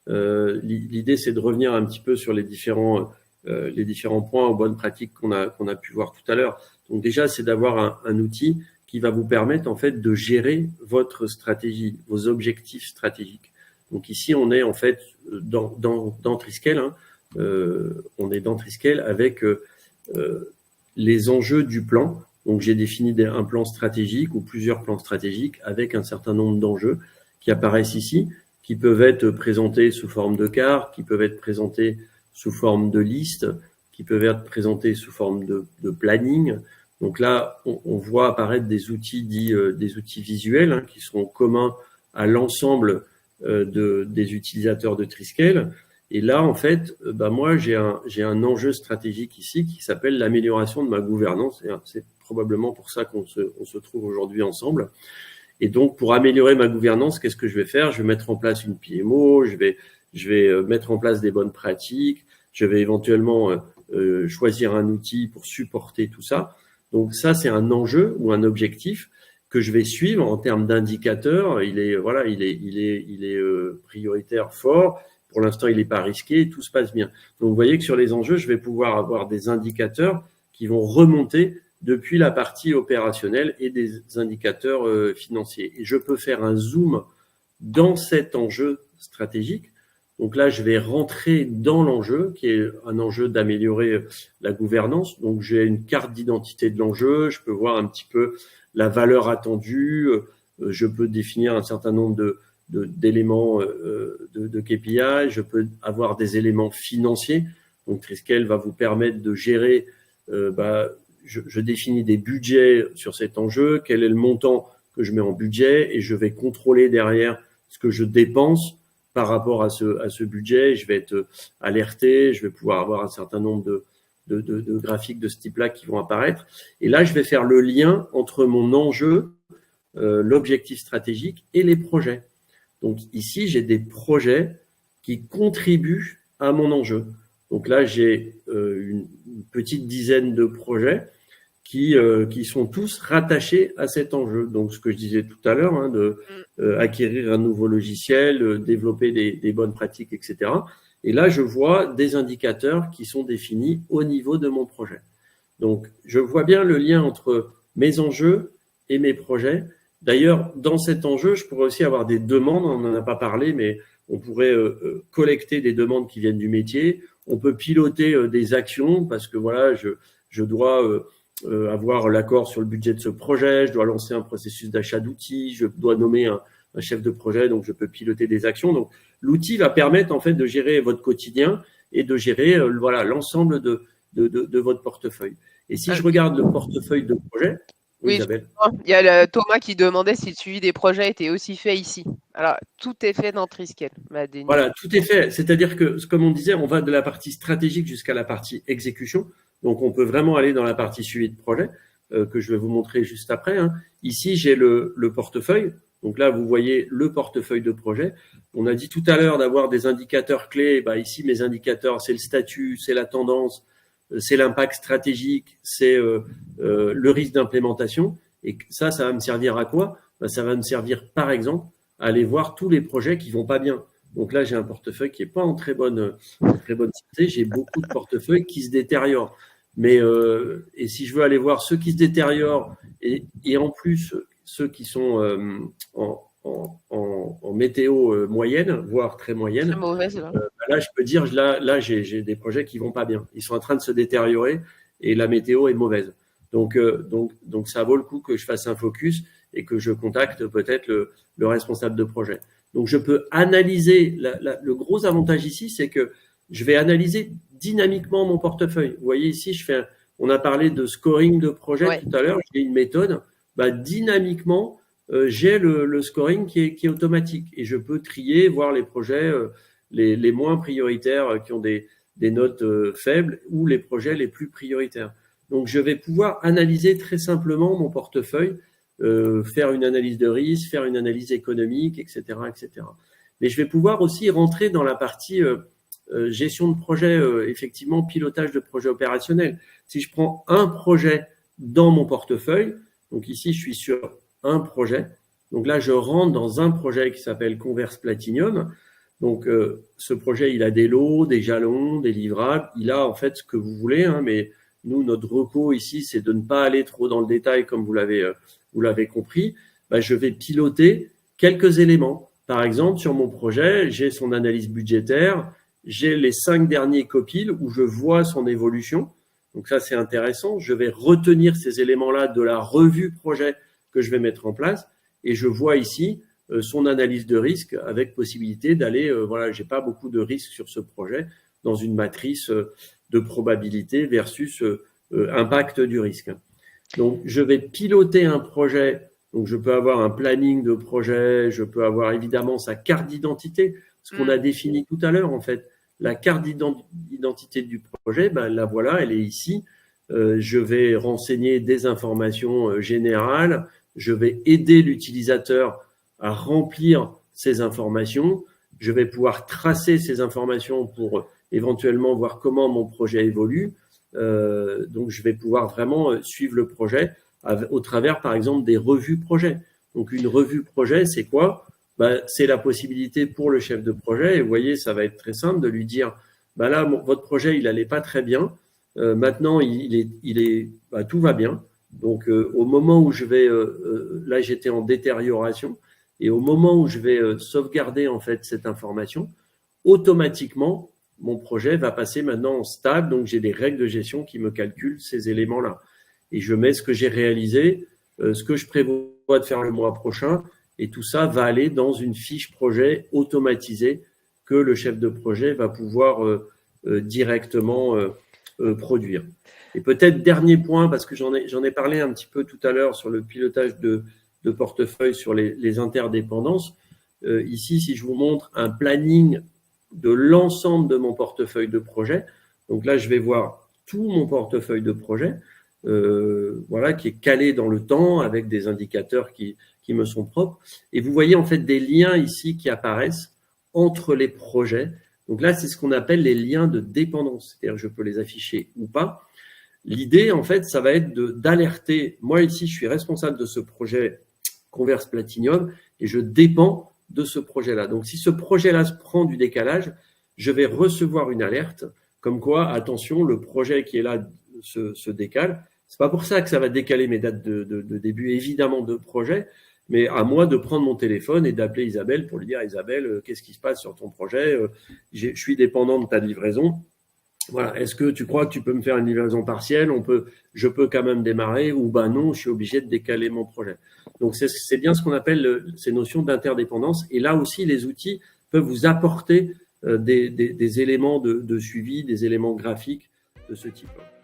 L'idée, c'est de revenir un petit peu sur les différents points aux bonnes pratiques qu'on a pu voir tout à l'heure. Donc déjà, c'est d'avoir un outil qui va vous permettre en fait de gérer votre stratégie, vos objectifs stratégiques. Donc ici, on est en fait dans Triskel, hein, on est dans Triskel avec les enjeux du plan. Donc j'ai défini un plan stratégique ou plusieurs plans stratégiques avec un certain nombre d'enjeux qui apparaissent ici, qui peuvent être présentés sous forme de cartes, qui peuvent être présentés sous forme de listes, qui peuvent être présentés sous forme de planning. Donc là, on voit apparaître des outils des outils visuels, hein, qui seront communs à l'ensemble des utilisateurs de Triskel. Et là, en fait, moi, j'ai un enjeu stratégique ici qui s'appelle l'amélioration de ma gouvernance. Et c'est probablement pour ça qu'on se trouve aujourd'hui ensemble. Et donc, pour améliorer ma gouvernance, qu'est-ce que je vais faire? Je vais mettre en place une PMO, je vais mettre en place des bonnes pratiques, je vais éventuellement choisir un outil pour supporter tout ça. Donc ça, c'est un enjeu ou un objectif que je vais suivre en termes d'indicateurs. Il est prioritaire, fort. Pour l'instant, il n'est pas risqué, tout se passe bien. Donc, vous voyez que sur les enjeux, je vais pouvoir avoir des indicateurs qui vont remonter depuis la partie opérationnelle et des indicateurs financiers. Et je peux faire un zoom dans cet enjeu stratégique. Donc là, je vais rentrer dans l'enjeu, qui est un enjeu d'améliorer la gouvernance. Donc, j'ai une carte d'identité de l'enjeu. Je peux voir un petit peu la valeur attendue. Je peux définir un certain nombre d'éléments de KPI. Je peux avoir des éléments financiers. Donc, Triskel va vous permettre de gérer. Je définis des budgets sur cet enjeu. Quel est le montant que je mets en budget et je vais contrôler derrière ce que je dépense par rapport à ce budget. Je vais être alerté. Je vais pouvoir avoir un certain nombre de graphiques de ce type-là qui vont apparaître. Et là, je vais faire le lien entre mon enjeu, l'objectif stratégique et les projets. Donc ici, j'ai des projets qui contribuent à mon enjeu. Donc là, j'ai une petite dizaine de projets qui sont tous rattachés à cet enjeu. Donc ce que je disais tout à l'heure, hein, acquérir un nouveau logiciel, développer des bonnes pratiques, etc. Et là, je vois des indicateurs qui sont définis au niveau de mon projet. Donc, je vois bien le lien entre mes enjeux et mes projets. D'ailleurs, dans cet enjeu, je pourrais aussi avoir des demandes. On n'en a pas parlé, mais on pourrait collecter des demandes qui viennent du métier. On peut piloter des actions parce que voilà, je dois avoir l'accord sur le budget de ce projet. Je dois lancer un processus d'achat d'outils. Je dois nommer un chef de projet, donc je peux piloter des actions. Donc, l'outil va permettre en fait de gérer votre quotidien et de gérer l'ensemble de votre portefeuille. Et si je regarde le portefeuille de projet, oui, Isabelle. Il y a Thomas qui demandait si le suivi des projets était aussi fait ici. Alors, tout est fait dans Triskel. Voilà, tout est fait. C'est-à-dire que, comme on disait, on va de la partie stratégique jusqu'à la partie exécution. Donc, on peut vraiment aller dans la partie suivi de projet que je vais vous montrer juste après. Hein. Ici, j'ai le portefeuille. Donc là, vous voyez le portefeuille de projet. On a dit tout à l'heure d'avoir des indicateurs clés. Ici, mes indicateurs, c'est le statut, c'est la tendance, c'est l'impact stratégique, c'est le risque d'implémentation. Et ça va me servir à quoi? Ça va me servir, par exemple, à aller voir tous les projets qui vont pas bien. Donc là, j'ai un portefeuille qui est pas en très bonne santé. J'ai beaucoup de portefeuilles qui se détériorent. Mais et si je veux aller voir ceux qui se détériorent et en plus ceux qui sont en météo moyenne, voire très moyenne, très mauvaise, là, je peux dire, là j'ai des projets qui vont pas bien. Ils sont en train de se détériorer et la météo est mauvaise. Donc, ça vaut le coup que je fasse un focus et que je contacte peut-être le responsable de projet. Donc, je peux analyser. Le gros avantage ici, c'est que je vais analyser dynamiquement mon portefeuille. Vous voyez ici, on a parlé de scoring de projet tout à l'heure. J'ai une méthode. Dynamiquement, j'ai le scoring qui est automatique et je peux trier, voir les projets les moins prioritaires qui ont des notes faibles ou les projets les plus prioritaires. Donc, je vais pouvoir analyser très simplement mon portefeuille, faire une analyse de risque, faire une analyse économique, etc., etc. Mais je vais pouvoir aussi rentrer dans la partie gestion de projet, effectivement, pilotage de projet opérationnel. Si je prends un projet dans mon portefeuille, donc ici, je suis sur un projet. Donc là, je rentre dans un projet qui s'appelle Converse Platinum. Donc, ce projet, il a des lots, des jalons, des livrables. Il a en fait ce que vous voulez, hein, mais nous, notre reco ici, c'est de ne pas aller trop dans le détail, comme vous l'avez compris. Ben, je vais piloter quelques éléments. Par exemple, sur mon projet, j'ai son analyse budgétaire, j'ai les 5 derniers copiles où je vois son évolution. Donc ça, c'est intéressant. Je vais retenir ces éléments-là de la revue projet que je vais mettre en place. Et je vois ici son analyse de risque avec possibilité d'aller, voilà, j'ai pas beaucoup de risques sur ce projet, dans une matrice de probabilité versus impact du risque. Donc, je vais piloter un projet. Donc, je peux avoir un planning de projet, je peux avoir évidemment sa carte d'identité, ce qu'on a défini tout à l'heure, en fait. La carte d'identité du projet, ben, la voilà, elle est ici. Je vais renseigner des informations générales. Je vais aider l'utilisateur à remplir ces informations. Je vais pouvoir tracer ces informations pour éventuellement voir comment mon projet évolue. Donc, je vais pouvoir vraiment suivre le projet au travers, par exemple, des revues projet. Donc, une revue projet, c'est quoi? Ben, c'est la possibilité pour le chef de projet, et vous voyez, ça va être très simple de lui dire, ben là, votre projet, il n'allait pas très bien. Maintenant, ben, tout va bien. Donc, au moment où je vais, là, j'étais en détérioration, et au moment où je vais sauvegarder en fait cette information, automatiquement, mon projet va passer maintenant en stable. Donc, j'ai des règles de gestion qui me calculent ces éléments-là. Et je mets ce que j'ai réalisé, ce que je prévois de faire le mois prochain, et tout ça va aller dans une fiche projet automatisée que le chef de projet va pouvoir directement produire. Et peut-être dernier point, parce que j'en ai parlé un petit peu tout à l'heure sur le pilotage de portefeuille sur les interdépendances. Ici, si je vous montre un planning de l'ensemble de mon portefeuille de projet, donc là, je vais voir tout mon portefeuille de projet, voilà, qui est calé dans le temps avec des indicateurs qui me sont propres. Et vous voyez en fait des liens ici qui apparaissent entre les projets. Donc là, c'est ce qu'on appelle les liens de dépendance. C'est-à-dire, je peux les afficher ou pas. L'idée, en fait, ça va être d'alerter. Moi, ici, je suis responsable de ce projet Converse Platinium et je dépends de ce projet-là. Donc, si ce projet-là se prend du décalage, je vais recevoir une alerte comme quoi, attention, le projet qui est là se décale. C'est pas pour ça que ça va décaler mes dates de début, évidemment, de projet, mais à moi de prendre mon téléphone et d'appeler Isabelle pour lui dire, Isabelle, qu'est-ce qui se passe sur ton projet? Je suis dépendant de ta livraison. Voilà. Est-ce que tu crois que tu peux me faire une livraison partielle? Je peux quand même démarrer, ou ben non, je suis obligé de décaler mon projet. Donc, c'est bien ce qu'on appelle ces notions d'interdépendance. Et là aussi, les outils peuvent vous apporter des éléments de suivi, des éléments graphiques de ce type-là.